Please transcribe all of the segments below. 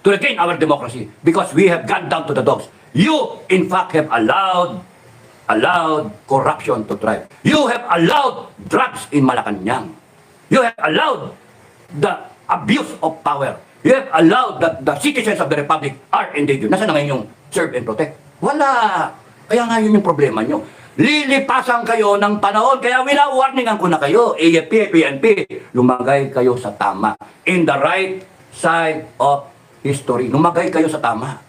to regain our democracy because we have gone down to the dogs. You, in fact, have allowed corruption to thrive. You have allowed drugs in Malacanang. You have allowed the abuse of power. You have allowed that the citizens of the Republic are endangered. Nasaan na ngayon yung serve and protect? Wala. Kaya nga yun yung problema nyo. Lilipasan kayo ng panahon. Kaya wina-warningan ko na kayo, AFP, PNP, lumagay kayo sa tama. In the right side of history. Lumagay kayo sa tama.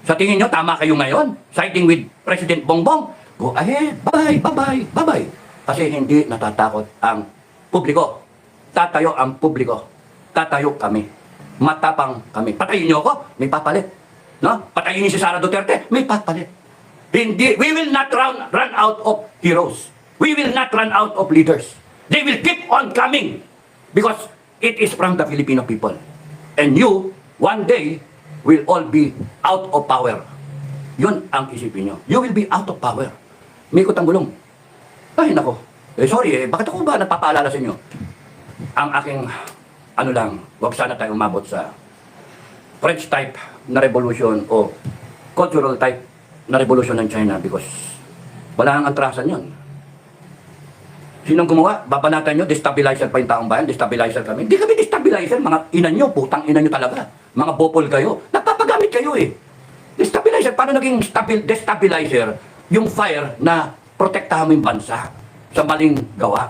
Sa tingin nyo, tama kayo ngayon? Siding with President Bongbong? Go ahead. Bye-bye, bye-bye, bye-bye. Kasi hindi natatakot ang publiko. Tatayo ang publiko. Tatayo kami. Matapang kami. Patayin nyo ako, may papalit. No? Patayin niyo si Sara Duterte, may papalit. Hindi, we will not run out of heroes. We will not run out of leaders. They will keep on coming because it is from the Filipino people. And you, one day, will all be out of power. Yun ang isipin nyo. You will be out of power. May ikot ang gulong. Ay, nako. Sorry, bakit ako ba nagpapaalala sa inyo? Ang aking, wag sana tayo umabot sa French type na revolution o cultural type na revolution ng China because wala ang atrasan yun. Sinong gumawa? Babanatan nyo, destabilizer pa yung taong bayan, destabilizer kami. Hindi kami destabilizer, mga ina nyo, putang ina nyo talaga. Mga bopol kayo, nagpapagamit kayo eh. Destabilizer, paano naging destabilizer? Yung fire na protektahan mo yung bansa sa maling gawa.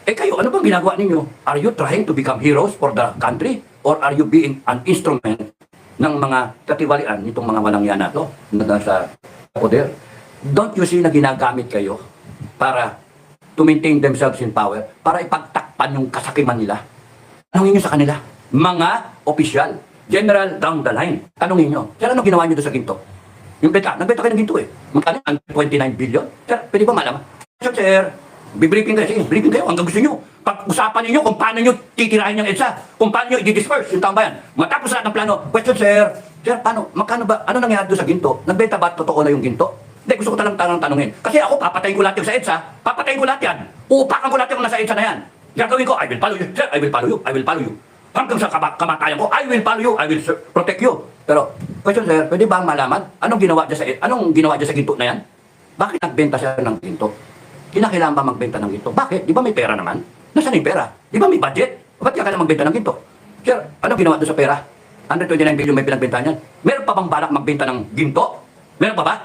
Eh kayo, ano bang ginagawa ninyo? Are you trying to become heroes for the country? Or are you being an instrument ng mga katiwalian nitong mga walang yan na to na nasa poder? Don't you see na ginagamit kayo para to maintain themselves in power, para ipagtakpan yung kasakiman nila? Tanungin nyo sa kanila, mga opisyal, general down the line, tanungin nyo, sir, ano ginawa nyo doon sa ginto? Yung beta, nagbeta kayo ng ginto eh. Magkano? 29 billion? Sir, pwede ba malaman? Sir, bibriefing kayo, sige, briefing kayo hanggang gusto nyo. Pag-usapan ninyo kung paano nyo titirahin yung EDSA, kung paano nyo i-disperse yung taong bayan. Matapos lahat ng plano, question sir, paano, magkano ba, ano nangyari doon sa ginto? Nagbenta ba totoo na yung ginto? Hindi, gusto ko talang tanungin. Kasi ako, papatayin ko lahat yung sa EDSA, papatayin ko lahat yan. Uupakan ko lahat yung nasa EDSA na yan. Gagawin ko, I will follow you, sir, I will follow you, I will follow you. Hanggang sa kamatayan ko, I will follow you, I will protect you. Pero, question sir, pwede ba malaman, anong ginawa dyan sa ginto na yan? Bakit nagbenta siya ng ginto? Kinakailangan ba magbenta ng ginto? Bakit? Di ba may pera naman? Nasaan yung pera? Di ba may budget? Ba't kailangan magbenta ng ginto? Sir, anong ginawa doon sa pera? 129 billion may pinagbenta niyan. Meron pa bang balak magbenta ng ginto? Meron pa ba?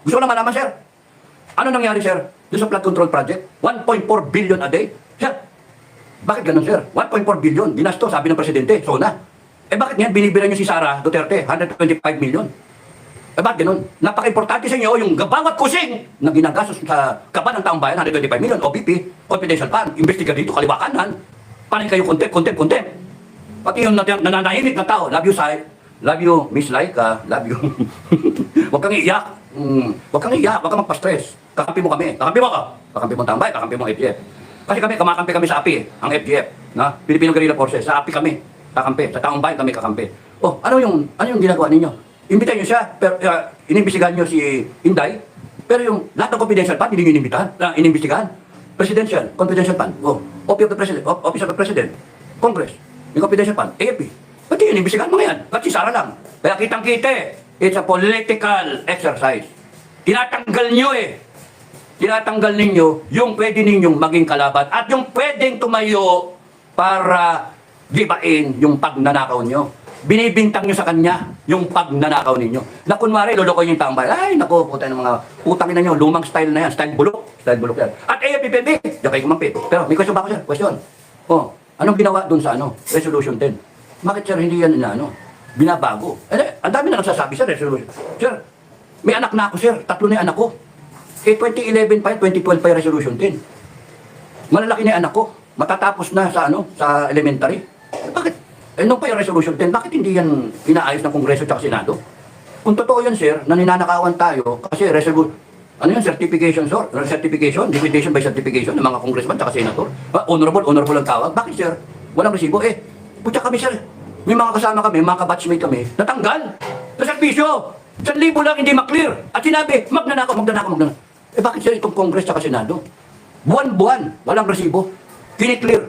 Gusto ko lang malaman, sir. Ano nangyari, sir? Doon sa flood control project? 1.4 billion a day? Sir, bakit ganun, sir? 1.4 billion. Ginasto, sabi ng presidente. So na. Eh bakit ngayon binibilan niyo si Sara Duterte? 125 million. Eh bakit ganun? Napaka-importante sa inyo yung bawat kusing na ginagastos sa kaban ng taong bayan, 125 million, OPP, confidential fund, investiga dito, kaliwa kanan. Paano kayo contempt. Pati yung nananahimik na tao, love you, Sai, love you, Miss Laika, love you. Huwag kang iiyak. Huwag kang magpa-stress. Kakampi mo kami. Kakampi mo ka. Kakampi mo ang taong bayan, kakampi mo ang FGF. Kasi kumakampi kami sa API, ang FGF, na Filipino Guerrilla Forces, sa API kami, kakampi, sa taong bayan kami kakampi. Oh, ano yung ginagawa ninyo? Imbitahin nyo siya, pero inimbestigahan nyo si Inday, pero yung lahat ng confidential fund, hindi nyo inimbestigahan. Presidential, confidential fund, Office of the President, Congress, yung confidential fund, AFP. Ba't yun inimbestigahan mga yan? Ba't si Sara lang? Kaya kitang-kita it's a political exercise. Tinatanggal nyo Tinatanggal ninyo yung pwede ninyong maging kalaban at yung pwedeng tumayo para gibain yung pagnanakaw nyo. Binibintang nyo sa kanya yung pagnanakaw ninyo. Na kunwari, lolokoy yung taong bayan. Ay, naku, puta ng mga putangin na nyo, lumang style na yan, style bulok yan. At AFP-PNP, diyan kayo kumampi. Pero may question ba ako, sir? Question. Anong ginawa dun sa Resolution 10? Bakit, sir, hindi yan binabago? Ang dami na nagsasabi, sir, resolution. Sir, may anak na ako, sir. 3 na yung anak ko. 2011 pa yun, 2012 pa yung Resolution 10. Malalaki na yung anak ko. Matatapos na sa elementary. Bakit? Nung pa yung Resolution 10, bakit hindi yan inaayos ng Kongreso at Senado? Kung totoo yan, sir, na ninanakawan tayo, kasi certification, dividation by certification ng mga congressman at senator. Honorable ang tawag. Bakit, sir? Walang resibo. Putya kami, sir. May mga kasama kami, mga kabatchmate kami, natanggal. Sa servisyo. 1,000 lang hindi maklear. At sinabi, magnanakaw. Bakit, sir, itong Congress at Senado? Buwan-buwan, walang resibo. Kiniklear.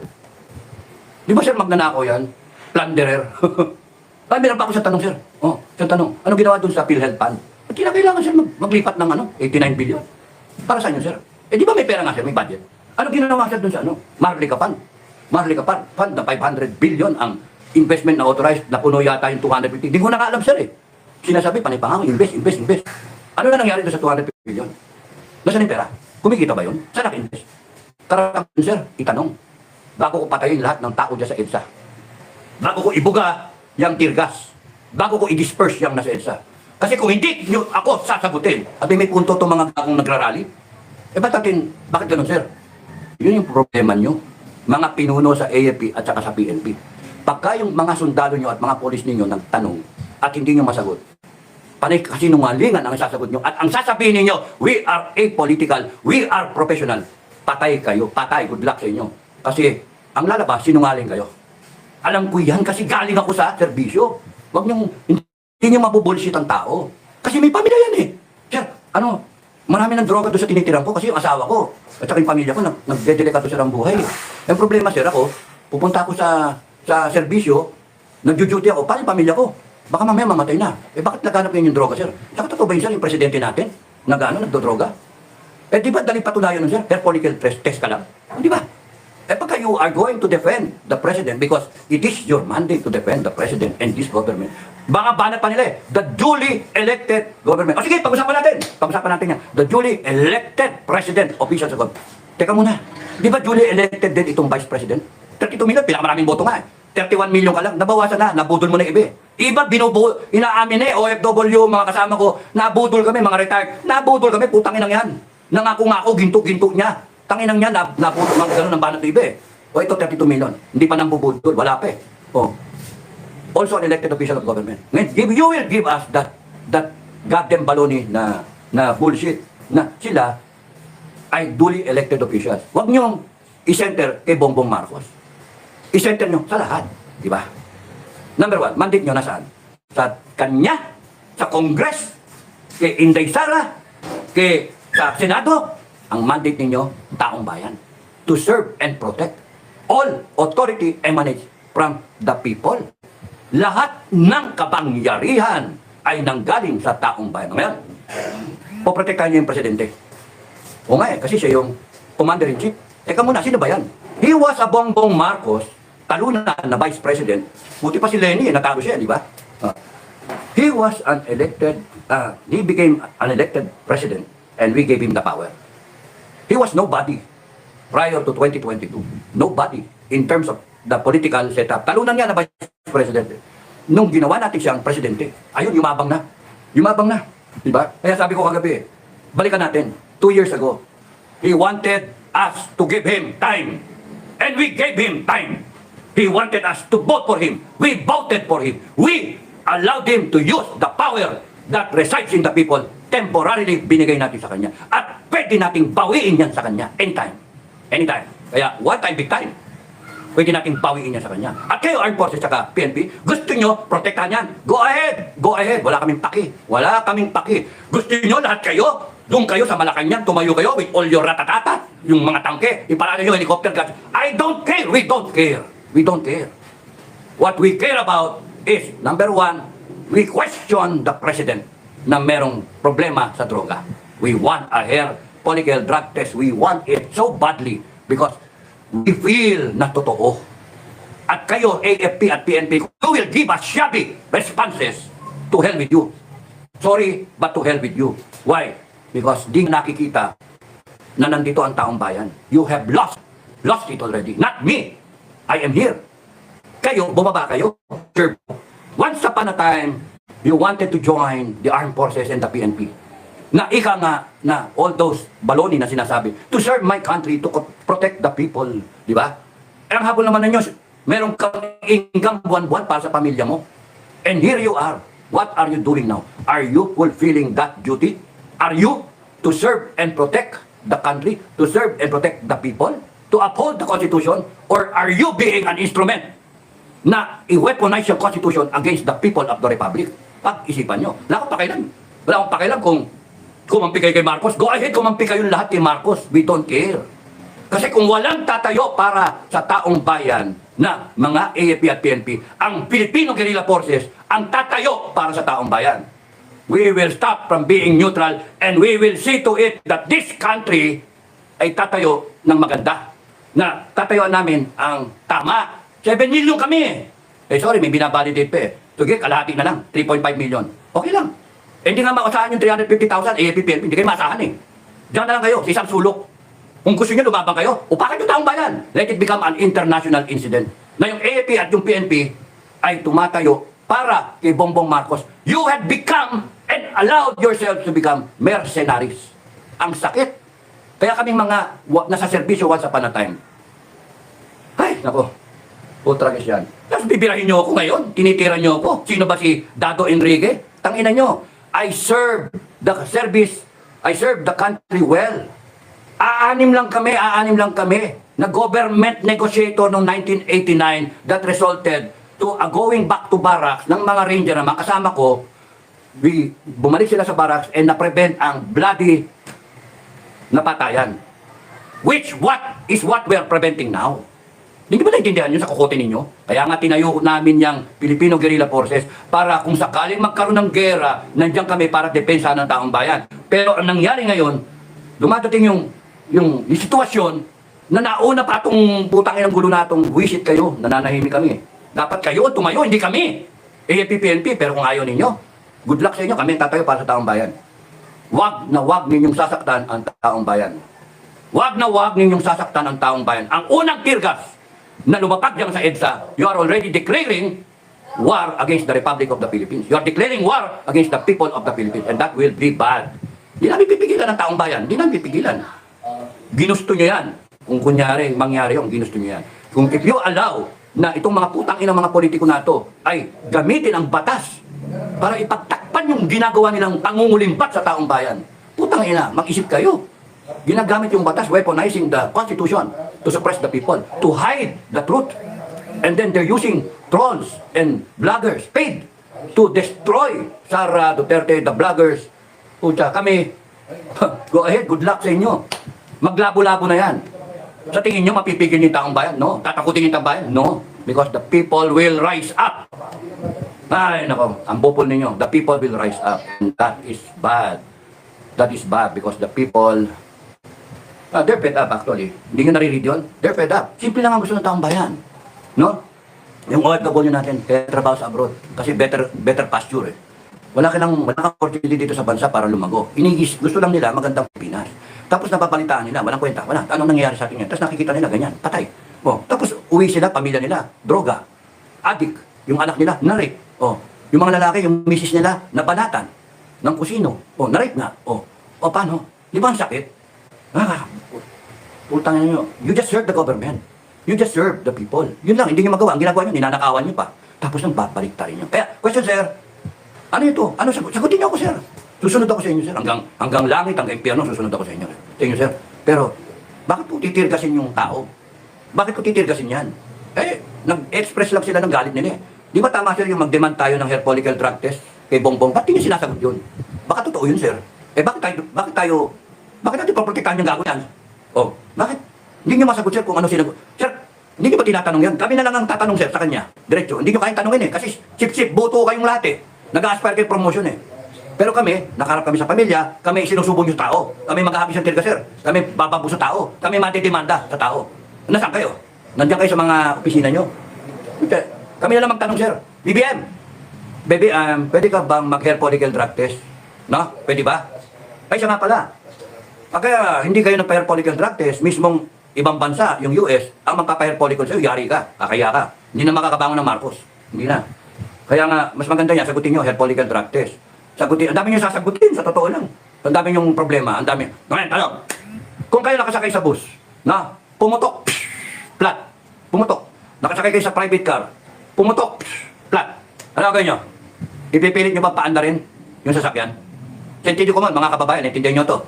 Di ba, sir, magnanakaw yan? Plunderer. Ay, meron pa ako sa tanong, sir. Oh, sa tanong. Ano ginawa dun sa PhilHealth Fund? At kailangan, sir, maglipat ng 89 billion. Para sa inyo, sir. Eh, di ba may pera nga, sir? May budget. Ano ginawa, sir, dun sa Maharlika Fund? Maharlika Fund na 500 billion ang investment na authorized na puno yata yung 250. Hindi ko na alam, sir, eh. Sinasabi, panay pa nga, invest. Ano na nangyari doon sa 200 billion? Nasaan yung pera? Kumikita ba yun? Saan naka-invest? Karang, sir, itanong. Bago ko patayin lahat ng tao dyan sa EDSA. Bago ko ibuga yung tear gas. Bago ko i-disperse yung nasa EDSA. Kasi kung hindi nyo ako sasagutin, at may punto itong mga akong nagrarally, eh bakit ganun, sir? Yun yung problema nyo. Mga pinuno sa AFP at saka sa PNP. Pagka yung mga sundalo nyo at mga polis ninyo nagtanong at hindi nyo masagot, panay kasinungalingan ang sasagot nyo. At ang sasabihin ninyo, we are apolitical, we are professional. Patay kayo, patay, good luck sa inyo. Kasi ang lalabas, sinungaling kayo. Alam ko yan kasi galing ako sa serbisyo. Hindi nyo mabubullshit ang tao. Kasi may pamilya yan eh. Sir, marami ng droga doon sa tinitiran ko kasi yung asawa ko at saka yung pamilya ko nagdedelikato sila ng buhay. Ang problema, sir, ako, pupunta ako sa serbisyo, nagjo-duty ako, paano yung pamilya ko? Baka mamaya mamatay na. Eh bakit naghanap yun yung droga, sir? Saka totoo ba yun, sir, yung presidente natin? Nagdodroga? Eh di ba dali patunayan nun, sir? Hair follicle test ka lang. Di ba? Eh pagka you are going to defend the president because it is your mandate to defend the president and this government, baka banat pa nila eh, the duly elected government. O sige, pag-usapan natin yan. The duly elected president officials of government. Teka muna, di ba duly elected din itong vice president? 32 million, pinakamaraming boto nga eh. 31 million ka lang, nabawasan na, nabudol mo na iba. Iba, inaamin OFW, mga kasama ko, nabudol kami, mga retired, nabudol kami, putangin lang yan. Nangako-ngako, ginto-ginto niya. Tanginang niya, nabudol, mga gano'n ng banat na iba. O ito, 32 million, hindi pa nang bubudol, wala pa eh. O, also an elected official of government. Ngayon, you will give us that goddamn baloney na bullshit, na sila ay duly elected officials. Huwag niyong i-center kay Bongbong Marcos. I-center nyo sa lahat, di ba? Number one, mandate nyo nasaan? Sa kanya, sa Congress, kay Inday Sara, sa Senado, ang mandate ninyo, taong bayan. To serve and protect. All authority emanates from the people. Lahat ng kapangyarihan ay nanggaling sa taong bayan. Ngayon, poprotektahan niyo yung presidente. O nga kasi siya yung commander-in-chief. Teka muna, sino ba yan? He was a Bongbong Marcos, talunan na vice president. Buti pa si Lenny, natalo siya, di ba? He was he became an elected president and we gave him the power. He was nobody prior to 2022. Nobody in terms of the political setup. Talunan niya na vice president. Nung ginawa natin siyang presidente, ayun, yumabang na. Di ba? Kaya sabi ko kagabi, balikan natin, 2 years ago, he wanted us to give him time. And we gave him time. He wanted us to vote for him. We voted for him. We allowed him to use the power that resides in the people. Temporarily binigay natin sa kanya. At pwede nating bawiin yan sa kanya. Anytime. Kaya one time, big time. Pwede nating bawiin yan sa kanya. At kayo, Armed Forces at PNP, gusto nyo protektahan yan. Go ahead. Wala kaming paki. Gusto nyo lahat kayo, doon kayo sa Malacanang, tumayo kayo with all your ratatata, yung mga tangke, iparada nyo helicopter guns. I don't care. We don't care. What we care about is, number one, we question the president na merong problema sa droga. We want a hair follicle drug test. We want it so badly because we feel na totoo. At kayo, AFP at PNP, you will give us shabby responses. To hell with you. Sorry, but to hell with you. Why? Because di nakikita na nandito ang taong bayan. You have lost it already. Not me. I am here. Kayo, bumaba kayo. Once upon a time, you wanted to join the armed forces and the PNP. Na ika nga, na all those baloney na sinasabi, to serve my country, to protect the people. Di ba? Ang habol naman ninyo, merong kang income buwan-buwan para sa pamilya mo. And here you are. What are you doing now? Are you fulfilling that duty? Are you to serve and protect the country? To serve and protect the people? To uphold the Constitution? Or are you being an instrument na i-weaponize yung Constitution against the people of the Republic? Pag-isipan nyo. Wala akong pakialam kung kumampi kayo kay Marcos. Go ahead, kumampi kayo lahat kay Marcos. We don't care. Kasi kung walang tatayo para sa taong bayan, na mga AFP at PNP, ang Filipino Guerrilla Forces, ang tatayo para sa taong bayan. We will stop from being neutral and we will see to it that this country ay tatayo ng maganda. Na tatayuan namin ang tama. 7 million kami. Sorry, may binabalidate pa eh. Sige, kalahati na lang. 3.5 million. Okay lang. Hindi nga mausahan yung 350,000 AFP, PNP. Hindi kayo maasahan eh. Diyan na lang kayo, sa isang sulok. Kung gusto nyo, lumabang kayo. Upakan yung taong bayan. Let it become an international incident. Na yung AFP at yung PNP ay tumatayo para kay Bongbong Marcos. You have become and allowed yourselves to become mercenaries. Ang sakit. Kaya kaming mga nasa serbisyo once upon a time. Ay, nako. Putragis yan. Tapos bibirahin nyo ako ngayon. Tinitira nyo ako. Sino ba si Dado Enrique? Tangina nyo. I serve the service. I serve the country well. Aanim lang kami. Na government negotiator noong 1989 that resulted to a going back to barracks ng mga ranger na makasama ko. Bumalik sila sa barracks and na-prevent ang bloody napatayan. What is what we are preventing now? Hindi ba naintindihan yun sa kukote ninyo? Kaya nga tinayo namin yung Filipino Guerrilla Forces para kung sakaling magkaroon ng gera, nandiyan kami para depensa ng taong bayan. Pero ang nangyari ngayon, dumadating yung sitwasyon na nauna pa itong putangin ng gulo natong wisit kayo, nananahimik kami. Dapat kayo tumayo, hindi kami. AFP, PNP, pero kung ayaw ninyo, good luck sa inyo, kami tatayo para sa taong bayan. Wag na wag ninyong sasaktan ang taong bayan. Wag na wag ninyong sasaktan ang taong bayan. Ang unang tirgas na lumapag dyan sa EDSA, you are already declaring war against the Republic of the Philippines. You are declaring war against the people of the Philippines. And that will be bad. Di namin pipigilan ang taong bayan. Di namin pipigilan. Ginusto nyo yan. Kung kunyari, mangyari yung ginusto nyo yan. Kung if you allow na itong mga putang inang mga politiko na to ay gamitin ang batas para ipagtakpan yung ginagawa nilang pangungulimpat sa taong bayan. Putang ina, mag-isip kayo. Ginagamit yung batas, weaponizing the Constitution to suppress the people, to hide the truth. And then they're using trolls and bloggers paid to destroy Sara Duterte, the bloggers. Pucha, kami, go ahead, good luck sa inyo. Maglabo-labo na yan. Sa tingin nyo, mapipigil yung taong bayan? No. Tatakutin yung taong bayan? No. Because the people will rise up. Ay, nako, ang bupol ninyo, the people will rise up. And that is bad. That is bad because the people, they're fed up actually. Hindi nyo nariread yun? They're fed up. Simple lang ang gusto ng taong bayan. No? Yung OFW natin, kaya trabaho sa abroad. Kasi better pasture eh. Wala kang opportunity dito sa bansa para lumago. Gusto lang nila magandang Pinas. Tapos napapalitaan nila, walang kwenta. Wala, anong nangyayari sa atin yan? Tapos nakikita nila, ganyan, patay. Oh, tapos uwi sila, pamilya nila, droga, adik, yung anak nila, na-rape. Oh, yung mga lalaki, yung misis nila, nabanatan ng kusino. Oh, na-rape nga. Oh, paano? Di ba ang sakit? Putang nyo. You just serve the government. You just serve the people. Yun lang, hindi nyo magawa. Ang ginagawa nyo, ninanakawan nyo pa. Tapos nang babalik tayo nyo. Kaya, question sir, ano ito? Ano sagutin nyo ako sir? Susunod ako sa inyo sir. Hanggang langit, hanggang impyerno, susunod ako sa inyo. Sa inyo sir. Pero, bakit po titirgasin yung tao? Bakit po titirgasin yan? Nag-express lang sila ng galit nila eh. Di ba tama sir yung mag-demand tayo ng hair follicle drug test kay Bongbong? Ba't hindi sinasagot yun? Baka totoo yun sir. Bakit natin paprotektahan yung gago yan? Oh, bakit? Hindi nyo masagot sir kung ano sinagot. Sir, hindi nyo ba tinatanong yan? Kami na lang ang tatanong sir sa kanya. Diretso, hindi nyo kayang tanongin eh. Kasi sip-sip, buto kayong lahat eh. Nag-aspire kayo promotion eh. Pero kami, nakaharap kami sa pamilya, kami sinusubong yung tao. Kami mag-ahabis ng tirga sir. Kami bababu sa tao. Kami matidemanda sa tao. Nasaan kayo? Nandiyan kayo sa mga opisina nyo. Kami na lang magtanong sir. BBM, baby, pwede ka bang mag-hair follicle drug test? No? Pwede ba? Ay, siya nga pala. Kaya hindi kayo nagpa-hair follicle drug test, mismong ibang bansa, yung US, ang magpapa-hair follicle sa'yo, yari ka, kakaya ka. Hindi na makakabangon ng Marcos. Hindi na. Kaya nga, mas maganda niya, sagutin nyo, hair follicle drug test. Sagutin, ang dami nyo sasagutin, sa totoo lang. Ang dami yung problema, ang dami. Ngayon, ano? Kung kayo nakasakay sa bus, na, pumutok, flat, pumutok. Nakasakay kayo sa private car, pumutok, flat. Ano gawin nyo? Ipipilit nyo ba paanda rin yung sasakyan? Sentido ko man, mga kababayan, naintindihan nyo to.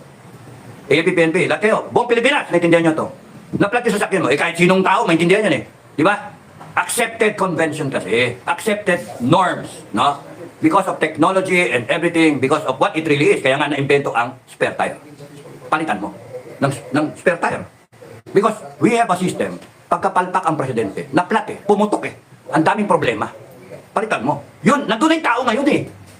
AFP, PNP, lahat kayo, buong Pilipinas, naintindihan nyo to. Na-flat yung sasakyan mo, kahit sinong tao, maintindihan yan eh. Di ba? Accepted convention kasi, accepted norms, no? Because of technology and everything, because of what it really is, kaya nga na-invento ang spare tire. Palitan mo ng spare tire. Because we have a system pagkapalpak ang presidente, naplat pumutok Ang daming problema. Palitan mo. Yun, nandun na yung tao ngayon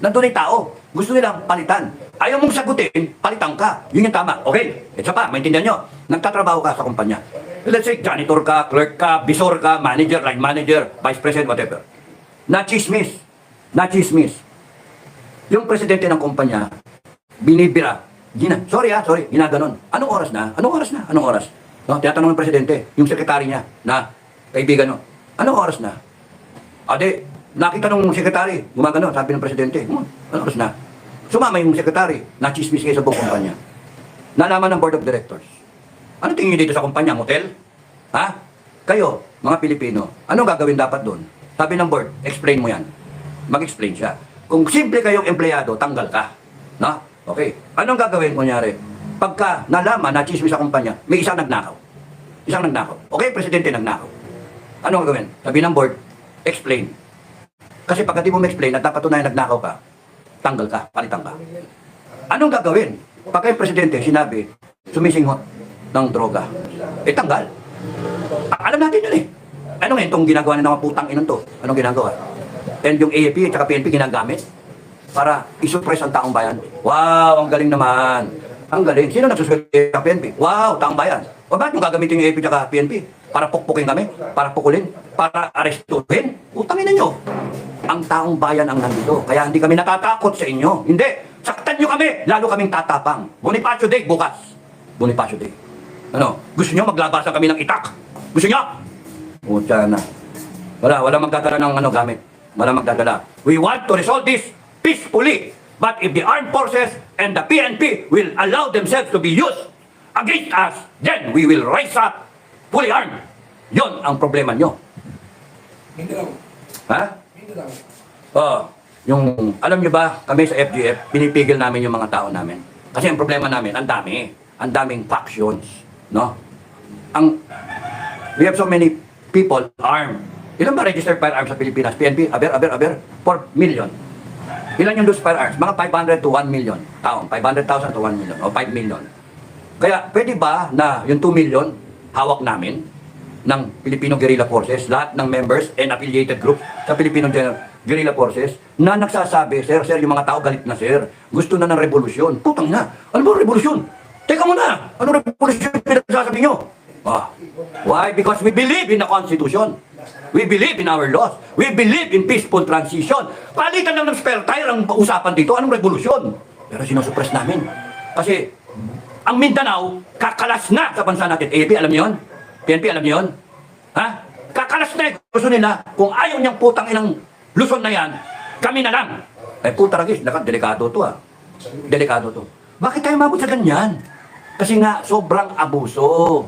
Nandun na yung tao. Gusto nilang palitan. Ayaw mong sagutin, palitan ka. Yun yung tama. Okay, isa pa, maintindihan nyo. Nagtatrabaho ka sa kumpanya. Let's say, janitor ka, clerk ka, bisor ka, manager, line manager, vice president, whatever. Nachismis. Yung presidente ng kumpanya, binibira. Sorry, ginaganon. Anong oras na? No, tinatanong ng presidente, yung sekretary niya, na kaibigan no, anong oras na? Ade, nakita nung sekretary, gumagano, sabi ng presidente, anong oras na? Sumama yung sekretary, nachismis kayo sa buong kumpanya. Nalaman ng board of directors. Ano tingin niyo dito sa kumpanya? Motel? Ha? Kayo, mga Pilipino, anong gagawin dapat doon? Sabi ng board, explain mo yan. Mag-explain siya. Kung simple kayong empleyado, tanggal ka. No? Okay. Anong gagawin kunyari? Pagka nalaman na chismis sa kumpanya, may isang nagnakaw. Okay, presidente nagnakaw. Anong gagawin? Sabi ng board, explain. Kasi pagka di mo ma-explain at dapat tunay nagnakaw ka, tanggal ka, palitan ka. Anong gagawin? Pagka yung presidente sinabi, sumisinghot ng droga, tanggal. Alam natin yun Ano nga itong ginagawa ng mga putang inon to? Anong ginagawa? And yung AFP at PNP ginagamit para isurprise ang taong bayan. Wow, ang galing naman. Ang galing. Sino nagsuswerte sa PNP? Wow, taong bayan. O bakit yung gagamitin yung AFP at PNP? Para pukpukin kami? Para pukulin? Para arestuhin? Utangin nyo. Ang taong bayan ang nandito. Kaya hindi kami natatakot sa inyo. Hindi. Saktan nyo kami. Lalo kaming tatapang. Bonifacio Day bukas. Bonifacio Day. Ano? Gusto nyo maglabasan kami ng itak? Gusto nyo? Puta na. Wala magdadala ng gamit. Wala magdadala. We want to resolve this peacefully. But if the armed forces and the PNP will allow themselves to be used against us, then we will rise up fully armed. Yon ang problema nyo. Hindi lang. Ha? Hindi lang. Yung, alam nyo ba, kami sa FGF, pinipigil namin yung mga tao namin. Kasi ang problema namin, ang daming factions. No? We have so many people armed. Ilan ba registered firearms sa Pilipinas? PNP, aber, 4 million. Ilan yung those firearms? Mga 500 to 1 million taong. 500,000 to 1 million o 5 million. Kaya pwede ba na yung 2 million hawak namin ng Filipino Guerrilla Forces, lahat ng members and affiliated groups sa Filipino Guerrilla Forces na nagsasabi, sir, yung mga tao galit na sir, gusto na ng revolusyon. Putang na, ano ba revolusyon? Teka muna, ano revolusyon pinagsasabi nyo? Why? Because we believe in the Constitution. We believe in our laws. We believe in peaceful transition. Palitan lang ng spare tire ang usapan dito. Anong revolusyon? Pero sinusupress namin. Kasi ang Mindanao, kakalas na sa bansa natin. AFP, alam niyo yun? PNP, alam niyo yun? Ha? Kakalas na gusto nila. Kung ayaw niyang putang inang Luzon na yan, kami na lang. Puta ragis, delikado to Delikado to. Bakit tayo mabot sa ganyan? Kasi nga, sobrang abuso.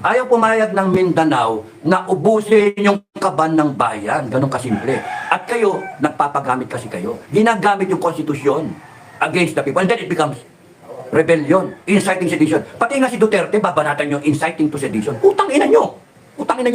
Ayaw pumayag ng Mindanao na ubusin yung kaban ng bayan. Ganun kasimple. At kayo, nagpapagamit kasi kayo. Ginagamit yung konstitusyon against the people. And then it becomes rebellion, inciting sedition. Pati nga si Duterte, babanatan yung inciting to sedition. Utang ina nyo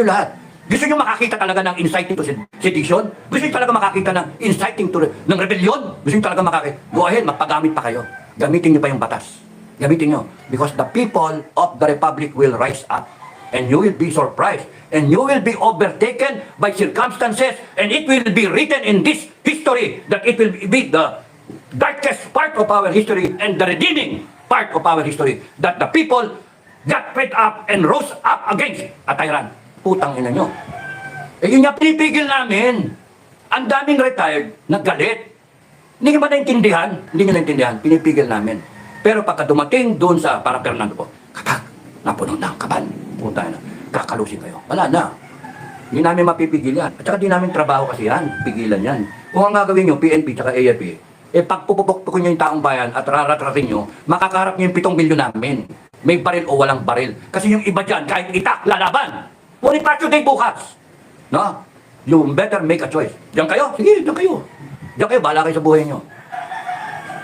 lahat. Gusto nyo makakita talaga ng inciting to sedition? Gusto nyo talaga makakita ng inciting to ng rebellion? Gusto nyo talaga makakita? Go ahead, magpagamit pa kayo. Gamitin nyo pa yung batas. Gamitin nyo. Because the people of the Republic will rise up. And you will be surprised. And you will be overtaken by circumstances. And it will be written in this history that it will be the darkest part of our history and the redeeming part of our history. That the people got fed up and rose up against a tyrant. Putang ina nyo. Yun nga pinipigil namin. Ang daming retired na galit. Hindi nyo ba naintindihan? Hindi nyo naintindihan. Pinipigil namin. Pero pagka dumating doon sa parang Fernando po, kapag napuno na ang kaban, puta na, kakalusin kayo. Wala na. Hindi namin mapipigil yan. At saka di namin trabaho kasi yan. Pigilan yan. Kung ang gagawin nyo, PNP at AFP, pagpupupukpukin nyo yung taong bayan at raratratin nyo, makakaharap nyo yung 7 milyon namin. May baril o walang baril. Kasi yung iba dyan, kahit itak, lalaban. Bonifacio Day bukas. No? You better make a choice. Diyan kayo? Sige, diyan kayo. Diyan kayo, bahala kayo sa buhay nyo.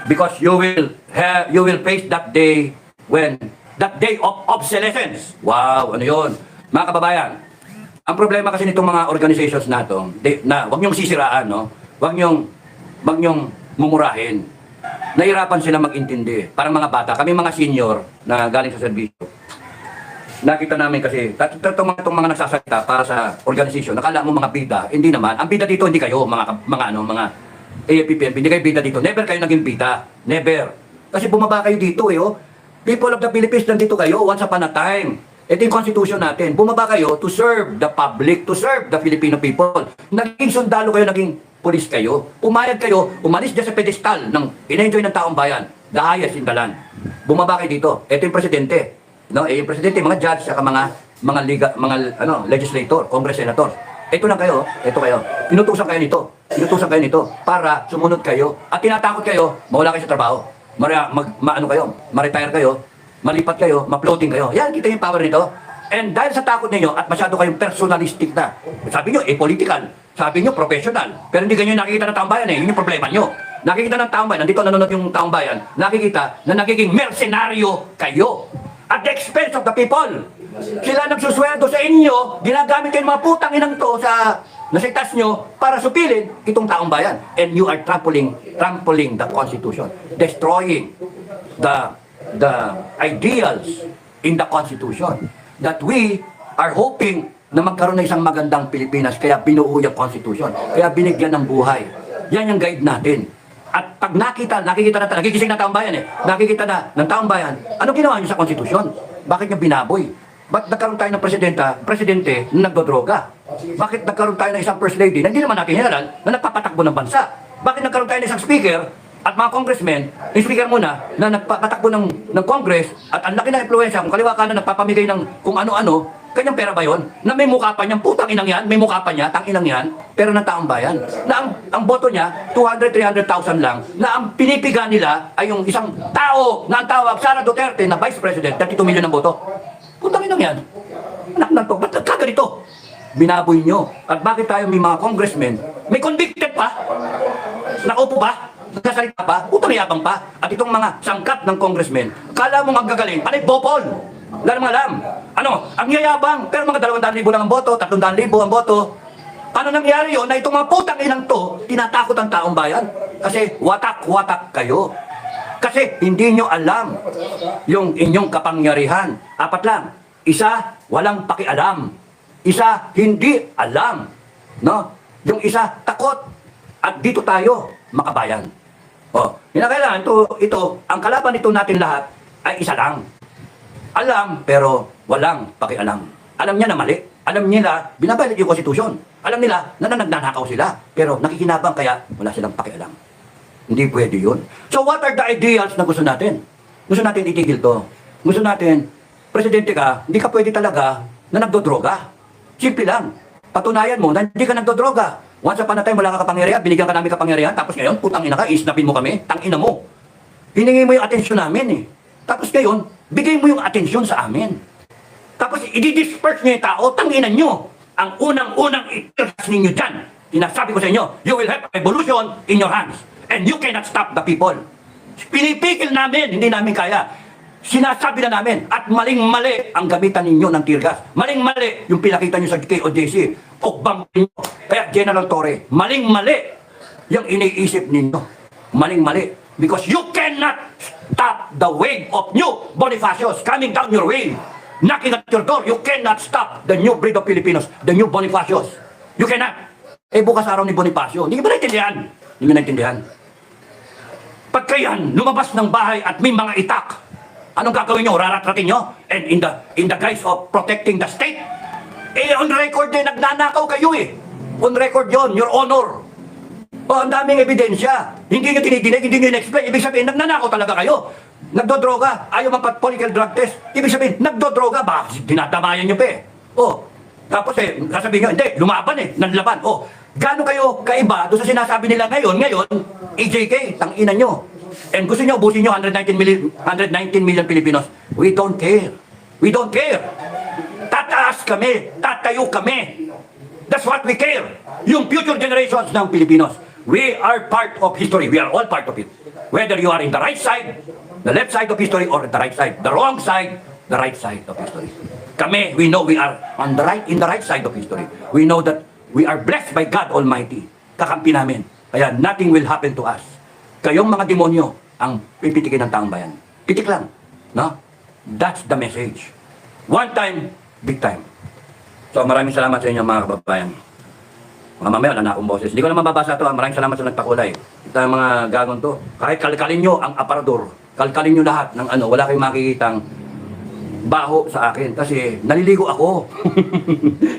Because you will face that day of obsolescence. Wow, ano yun? Mga kababayan, ang problema kasi nitong mga organizations na to, wag niyong sisiraan, no? Wag niyong mumurahin. Nahirapan sila mag-intindi. Parang mga bata, kami mga senior na galing sa serbisyo. nakita namin kasi, itong mga nagsasalita para sa organisasyon, nakala mo mga bida, hindi naman. Ang bida dito, hindi kayo, mga AFP-PNP, hindi kayo bida dito. Never kayo naging bida. Never. Kasi bumaba kayo dito eh, oh. People of the Philippines, nandito kayo, once upon a time. Ito yung constitution natin. Bumaba kayo to serve the public, to serve the Filipino people. Naging sundalo kayo, naging pulis kayo. Umayag kayo, umalis dyan sa pedestal ng in-enjoy ng taong bayan. The highest in the land. Bumaba kayo dito. Ito yung presidente. No, yung presidente, mga judge, saka mga legislator, congress senator. Ito lang kayo, ito kayo. Pinutusan kayo nito para sumunod kayo at tinatakot kayo, mawala kayo sa trabaho. Ma-retire kayo, malipat kayo, ma-floating kayo. Yan, kita yung power nito. And dahil sa takot ninyo at masyado kayong personalistic na, sabi nyo, political, sabi nyo, professional. Pero hindi ganyan nakikita ng taong bayan eh, yun yung problema nyo. Nakikita ng taong bayan, nandito nanonood yung taong bayan, nakikita na nagiging mercenaryo kayo. At the expense of the people. Sila nagsusweldo sa inyo, ginagamit kayo mga putang inang to sa nasigtas nyo para supilin itong taong bayan. And you are trampling the Constitution. Destroying the ideals in the Constitution. That we are hoping na magkaroon ng isang magandang Pilipinas, kaya binuo yung Constitution. Kaya binigyan ng buhay. Yan yung guide natin. At pag nakikita na, nagigising na taong bayan eh, nakikita na ng taong bayan, anong ginawa niyo sa konstitusyon? Bakit niyo binaboy? Ba't nagkaroon tayo ng presidente na nagdodroga? Bakit nagkaroon tayo ng isang first lady na hindi naman natin hinaran na nagpapatakbo ng bansa? Bakit nagkaroon tayo ng isang speaker at mga congressmen, yung speaker muna, na nagpapatakbo ng congress at ang laki ng impluensya, kung kaliwa ka na nagpapamigay ng kung ano-ano, kanyang pera ba yun? Na may mukha pa niyang putang inang yan, may mukha pa niya, tang inang yan, pero ng taong bayan. Na ang boto niya, 200-300,000 lang, na ang pinipiga nila ay yung isang tao na ang tawag, Sara Duterte, na Vice President, 32 million ang boto. Putang inang yan. Anak na to, ba't nagkaganito? Binaboy niyo. At bakit tayo may mga congressmen, may convicted pa? Nakaupo ba? Nagsasalita pa? Putang yabang pa? At itong mga sangkap ng congressmen, kala mo magagaling, panay bopol. Wala namang alam. Ano, ang yayabang, pero mga 200,000 lang ang boto, 300,000 ang boto. Paano nangyari yun na itong mga putang inang to, tinatakot ang taong bayan? Kasi watak-watak kayo. Kasi hindi nyo alam yung inyong kapangyarihan. Apat lang. Isa, walang pakialam. Isa, hindi alam. No? Yung isa, takot. At dito tayo, makabayan. O, hinakailangan, ito, ang kalaban nito natin lahat ay isa lang. Alam, pero walang pakialam. Alam niya na mali. Alam nila, binabayad yung konstitusyon. Alam nila na nagnanakaw sila. Pero nakikinabang kaya wala silang pakialam. Hindi pwede yun. So what are the ideals na gusto natin? Gusto natin itigil to. Gusto natin, presidente ka, hindi ka pwede talaga na nagdodroga. Simple lang. Patunayan mo na hindi ka nagdodroga. Once upon a time, wala ka kapangyarihan, binigyan ka namin kapangyarihan, tapos ngayon, putang ina ka, isnapin mo kami, tangina mo. Hiningi mo yung atensyon namin eh. Tapos ngayon, bigay mo yung atensyon sa amin. Tapos i-disperse nyo yung tao, tanginan nyo. Ang unang-unang itiras ninyo dyan. Sinasabi ko sa inyo, you will have a revolution in your hands. And you cannot stop the people. Pinipigil namin, hindi namin kaya. Sinasabi na namin, at maling-mali ang gamitan ninyo ng tear gas. Maling-mali yung pinakita nyo sa KOJC. Ogbang ninyo. Kaya General Torre, maling-mali yung iniisip ninyo. Maling-mali. Because you cannot stop the wave of new Bonifacios coming down your way. Knocking at your door, you cannot stop the new breed of Filipinos, the new Bonifacios. You cannot. Eh bukas araw ni Bonifacio, hindi ba naintindihan? Hindi mo naintindihan. Pagka yan, lumabas ng bahay at may mga itak, anong gagawin nyo? Raratratin nyo? And in the guise of protecting the state? Eh on record din, nagnanakaw kayo eh. On record yon, your honor. O, ang daming ebidensya. Hindi nyo tinidinig, hindi nyo in-explain. Ibig sabihin, nagnanakaw talaga kayo. Nagdodroga. Ayaw magpa-political drug test. Ibig sabihin, nagdodroga. Ba, dinadamayan nyo pa eh. O, tapos eh, sasabihin nyo, hindi, lumaban eh, nanlaban. O, gaano kayo kaiba doon sa sinasabi nila ngayon, EJK, tangina nyo. And gusto nyo, ubusin nyo 119 million Filipinos. We don't care. We don't care. Tataas kami, tatayo kami. That's what we care. Yung future generations ng Pilipinos. We are part of history. We are all part of it. Whether you are in the right side, the left side of history, or the right side, the wrong side, the right side of history. Kami, we know we are in the right side of history. We know that we are blessed by God Almighty. Kakampi namin. Kaya nothing will happen to us. Kayong mga demonyo ang pipitikin ng taong bayan. Pitik lang. No? That's the message. One time, big time. So maraming salamat sa inyo mga kababayan. Mga mamaya, wala na akong boses. Hindi ko na mababasa ito. Maraming salamat sa nagpakulay. Ito ang mga gagawin to. Kahit kalkalin nyo ang aparador, kalkalin nyo lahat ng ano, wala kayong makikitang baho sa akin. Kasi naliligo ako.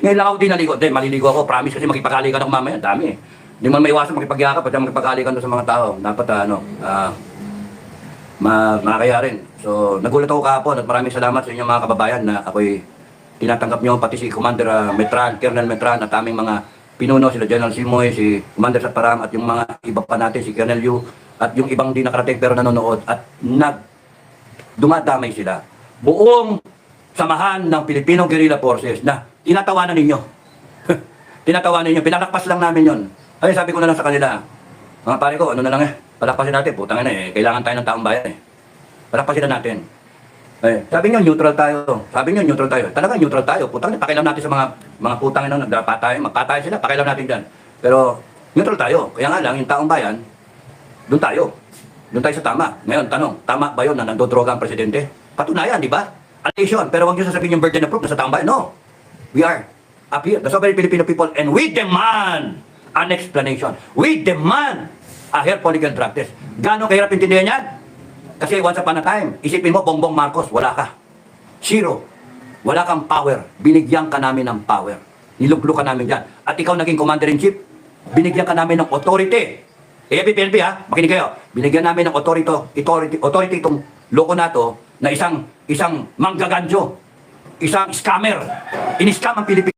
Ngayon lang ako di naligo. Hindi, maliligo ako. Promise kasi makipagkalikan ako mamaya. Dami eh. Hindi mo maiwasan makipagyakap at makipagkalikan doon sa mga tao. Dapat makakaya rin. So, nagulat ako kahapon at maraming salamat sa inyo mga kababayan na ako'y tinatanggap nyo, pati si Commander Metran, Colonel Metran at aming mga pinuno, sila General Simoy, si Commander Satparam at yung mga iba pa natin, si Colonel Yu at yung ibang di nakarating pero nanonood at dumadamay sila. Buong samahan ng Filipino Guerrilla Forces na tinatawanan ninyo. Tinatawanan ninyo, pinalakpas lang namin yon. Ay, sabi ko na lang sa kanila, mga pare ko, ano na lang palakpasin natin, putang ina kailangan tayo ng taong bayan palakpasin na natin. Sabi niyo neutral tayo. Sabi niyo neutral tayo. Talaga neutral tayo. Putang ina, pakialam natin sa mga putang ina nagpatay, magpatay sila, pakialam natin diyan. Pero neutral tayo. Kaya nga lang yung taong bayan, doon tayo. Doon tayo sa tama. Ngayon, tanong, tama ba yun na nandodroga ang presidente? Patunayan, di ba? Allegation. Pero wag niyo sasabihin yung burden of proof na sa taong bayan. No. We are up here, the sovereign Filipino people, and we demand an explanation. We demand a hair follicle drug test. Gano'ng kahirap intindihan yan? Kasi once upon a time, isipin mo, Bongbong Marcos, wala ka. Zero. Wala kang power. Binigyan ka namin ng power. Niluglo ka namin dyan. At ikaw naging commander-in-chief, binigyan ka namin ng authority. PNP ha, makinig kayo. Binigyan namin ng authority itong loko na to, na isang manggaganjo, isang scammer. In-scam ang Pilipinas.